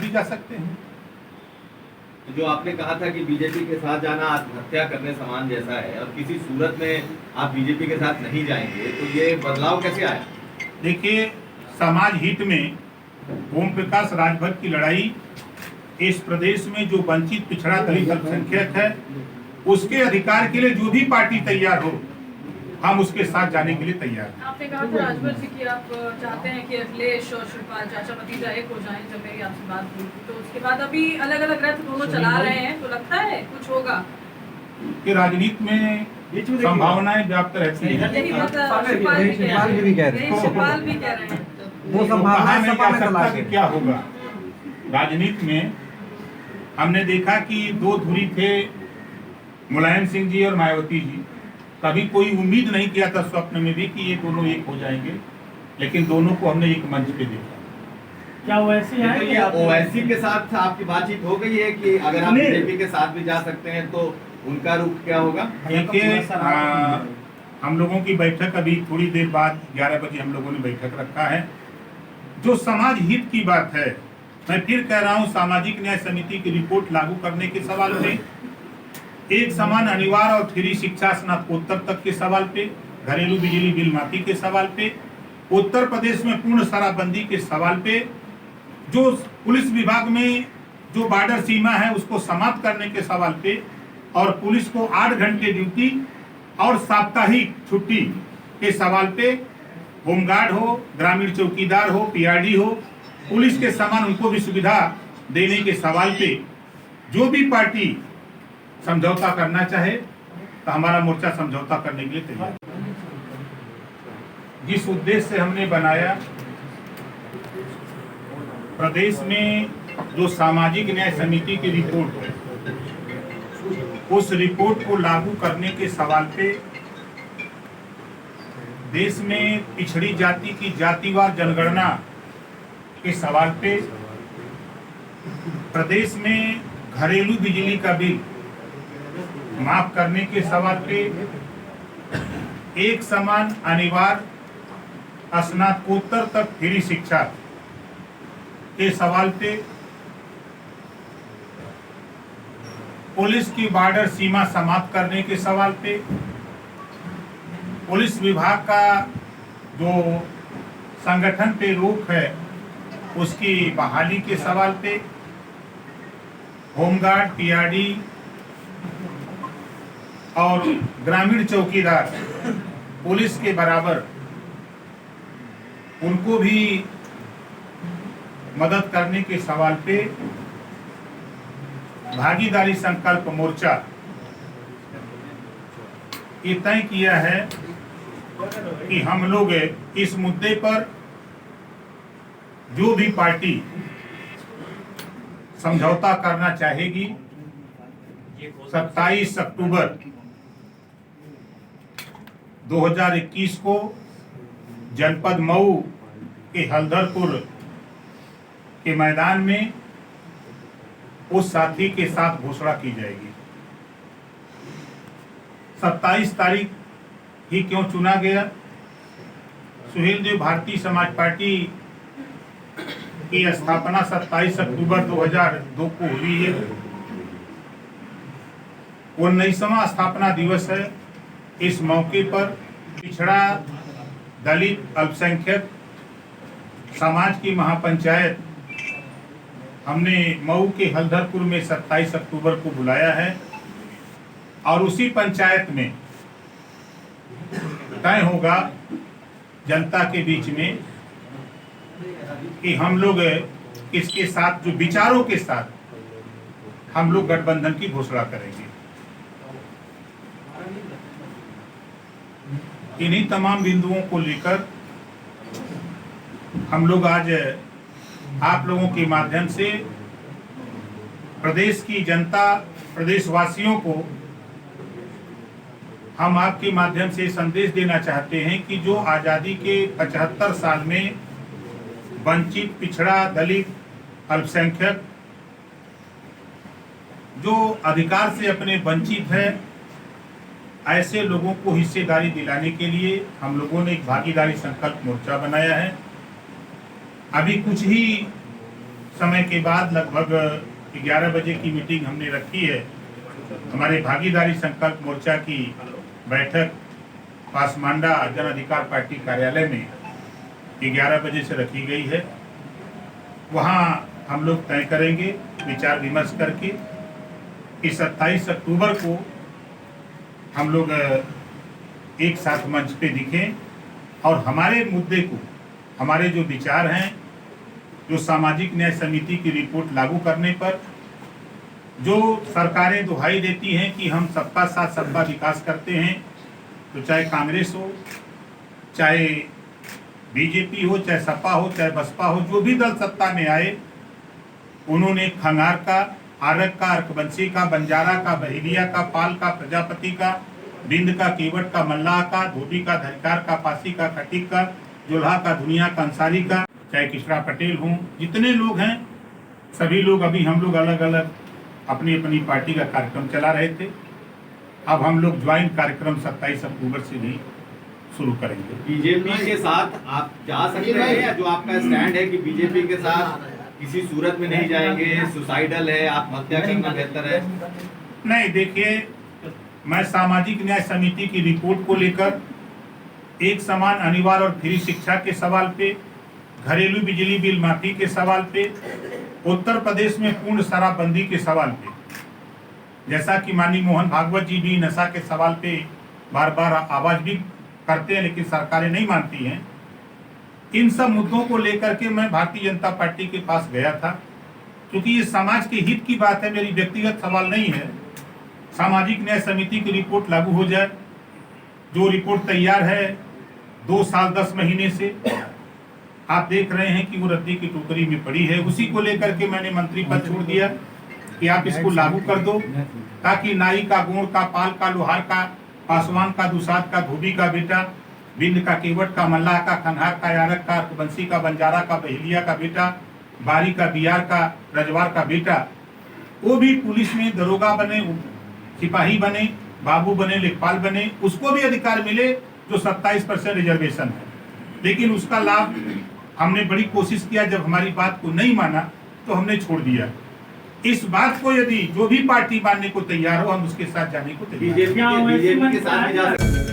भी जा सकते हैं। जो आपने कहा था कि बीजेपी के साथ जाना आत्महत्या करने समान जैसा है, और किसी सूरत में आप बीजेपी के साथ नहीं जाएंगे, तो ये बदलाव कैसे आया? देखिए, समाज हित में ओम प्रकाश राजभर की लड़ाई इस प्रदेश में जो वंचित पिछड़ा दलित अल्पसंख्यक है उसके अधिकार के लिए जो भी पार्टी तैयार हो, हम उसके साथ जाने के लिए तैयार हैं। आपने कहा था राजभर जी कि आप चाहते हैं कि अखिलेश और शिवपाल चाचा भतीजा एक हो जाएं, जब मेरी आपसे बात हुई थी, तो उसके बाद अभी अलग अलग रथ दोनों चला रहे हैं, तो लगता है कुछ होगा कि राजनीति में संभावनाएं व्याप्त रहती है। यही बात शिवपाल भी कह रहे हैं वो संभावना सपा में तलाश है। क्या होगा राजनीति में? हमने देखा कि दो धुरी थे, मुलायम सिंह जी और मायावती जी। कभी कोई उम्मीद नहीं किया था स्वप्न में भी कि ये दोनों एक हो जाएंगे, लेकिन दोनों को हमने एक मंच पे देखा। क्या ओवैसी है? तो ये ओवैसी के साथ आपकी बातचीत हो गई है कि अगर आप बीजेपी के साथ भी जा सकते हैं तो उनका रुख क्या होगा? देखिए, हम लोगों की बैठक अभी थोड़ी देर बाद 11 बजे हम लोगों ने बैठक रखा है। जो समाज हित की बात है, मैं फिर कह रहा हूँ, सामाजिक न्याय समिति की रिपोर्ट लागू करने के सवाल पे, एक समान अनिवार्य और फ्री शिक्षा स्नातकोत्तर तक के सवाल पे, घरेलू बिजली बिल माफी के सवाल पे, उत्तर प्रदेश में पूर्ण शराबबंदी के सवाल पे, जो पुलिस विभाग में जो बॉर्डर सीमा है उसको समाप्त करने के सवाल पे, और पुलिस को 8 घंटे ड्यूटी और साप्ताहिक छुट्टी के सवाल पे, होमगार्ड हो, ग्रामीण चौकीदार हो, पीआरडी हो, पुलिस के समान उनको भी सुविधा देने के सवाल पे जो भी पार्टी समझौता करना चाहे तो हमारा मोर्चा समझौता करने के लिए तैयार है। जिस उद्देश्य से हमने बनाया, प्रदेश में जो सामाजिक न्याय समिति की रिपोर्ट है, उस रिपोर्ट को लागू करने के सवाल पे, देश में पिछड़ी जाति की जातिवार जनगणना के सवाल पे, प्रदेश में घरेलू बिजली का बिल माफ करने के सवाल पे, एक समान अनिवार्य स्नातकोत्तर तक फ्री शिक्षा के सवाल पे, पुलिस की बॉर्डर सीमा समाप्त करने के सवाल पे, पुलिस विभाग का जो संगठन पे रोक है उसकी बहाली के सवाल पे, होमगार्ड, पीआरडी और ग्रामीण चौकीदार पुलिस के बराबर उनको भी मदद करने के सवाल पे भागीदारी संकल्प मोर्चा ये तय किया है कि हम लोग इस मुद्दे पर जो भी पार्टी समझौता करना चाहेगी, 27 अक्टूबर 2021 को जनपद मऊ के हल्दरपुर के मैदान में उस साथी के साथ घोषणा की जाएगी। 27 तारीख ही क्यों चुना गया? सुहेल देव भारतीय समाज पार्टी की स्थापना 27 अक्टूबर 2002 को हुई है। 19वां स्थापना दिवस है। इस मौके पर पिछड़ा दलित अल्पसंख्यक समाज की महापंचायत हमने मऊ के हल्दरपुर में 27 अक्टूबर को बुलाया है, और उसी पंचायत में तय होगा जनता के बीच में कि हम लोग इसके साथ, जो विचारों के साथ हम लोग गठबंधन की घोषणा करेंगे। इन्हीं तमाम बिंदुओं को लेकर हम लोग आज आप लोगों के माध्यम से प्रदेश की जनता, प्रदेशवासियों को हम आपके माध्यम से संदेश देना चाहते हैं कि जो आज़ादी के 75 साल में वंचित, पिछड़ा, दलित, अल्पसंख्यक जो अधिकार से अपने वंचित है, ऐसे लोगों को हिस्सेदारी दिलाने के लिए हम लोगों ने एक भागीदारी संकल्प मोर्चा बनाया है। अभी कुछ ही समय के बाद लगभग 11 बजे की मीटिंग हमने रखी है। हमारे भागीदारी संकल्प मोर्चा की बैठक पासमांडा जन अधिकार पार्टी कार्यालय में 11 बजे से रखी गई है। वहाँ हम लोग तय करेंगे विचार विमर्श करके कि 27 अक्टूबर को हम लोग एक साथ मंच पे दिखें और हमारे मुद्दे को, हमारे जो विचार हैं, जो सामाजिक न्याय समिति की रिपोर्ट लागू करने पर जो सरकारें दुहाई देती हैं कि हम सबका साथ सबका विकास करते हैं, तो चाहे कांग्रेस हो, चाहे बीजेपी हो, चाहे सपा हो, चाहे बसपा हो, जो भी दल सत्ता में आए, उन्होंने खंगार का, आरक का, अर्कवंशी का, बंजारा का, बहेलिया का, पाल का, प्रजापति का, बिंद का, केवट का, मल्लाह का, धोबी का, धरकार का, पासी का, खटीक का, जोल्हा का, दुनिया का, अंसारी का, चाहे किशरा पटेल हों, जितने लोग हैं सभी लोग, अभी हम लोग अलग अलग अपनी अपनी पार्टी का कार्यक्रम चला रहे थे। अब हम लोग ज्वाइंट कार्यक्रम 27 अक्टूबर से भी शुरू करेंगे। बीजेपी के साथ आप जा सकते हैं, या जो आपका स्टैंड है कि बीजेपी के साथ किसी सूरत में नहीं जाएंगे, सुसाइडल है, आत्महत्या करना बेहतर है? नहीं, देखिए, मैं सामाजिक न्याय समिति की रिपोर्ट को लेकर एक समान अनिवार्य और फ्री शिक्षा के सवाल पे, घरेलू बिजली बिल माफी के सवाल पे, उत्तर प्रदेश में पूर्ण शराबबंदी के सवाल पे, जैसा कि माननीय मोहन भागवत जी भी नशा के सवाल पे बार बार आवाज भी करते हैं, लेकिन सरकारें नहीं मानती हैं। इन सब मुद्दों को लेकर के मैं भारतीय जनता पार्टी के पास गया था, क्योंकि ये समाज के हित की बात है, मेरी व्यक्तिगत सवाल नहीं है। सामाजिक न्याय समिति की रिपोर्ट लागू हो जाए, जो रिपोर्ट तैयार है 2 साल 10 महीने से, आप देख रहे हैं कि वो रद्दी की टोकरी में पड़ी है। उसी को लेकर के मैंने मंत्री पद छोड़ दिया कि आप इसको लागू कर दो, ताकि नाई का, गोड़ का, पाल का, लोहार का, पासवान का, दुसाद का, धोबी का बेटा, बिंद का, केवट का, मल्लाह का, खनहार का, यारक का, अर्कवंशी का, बंजारा का, बहेलिया का बेटा, बारी का, बियार का, रजवार का बेटा, वो भी पुलिस में दरोगा बने, सिपाही बने, बाबू बने, लेखपाल बने, उसको भी अधिकार मिले जो 27% रिजर्वेशन है। लेकिन उसका लाभ हमने बड़ी कोशिश किया, जब हमारी बात को नहीं माना तो हमने छोड़ दिया। इस बात को यदि जो भी पार्टी मानने को तैयार हो, हम उसके साथ जाने को तैयार हैं। बीजेपी के साथ भी जा सकते हैं।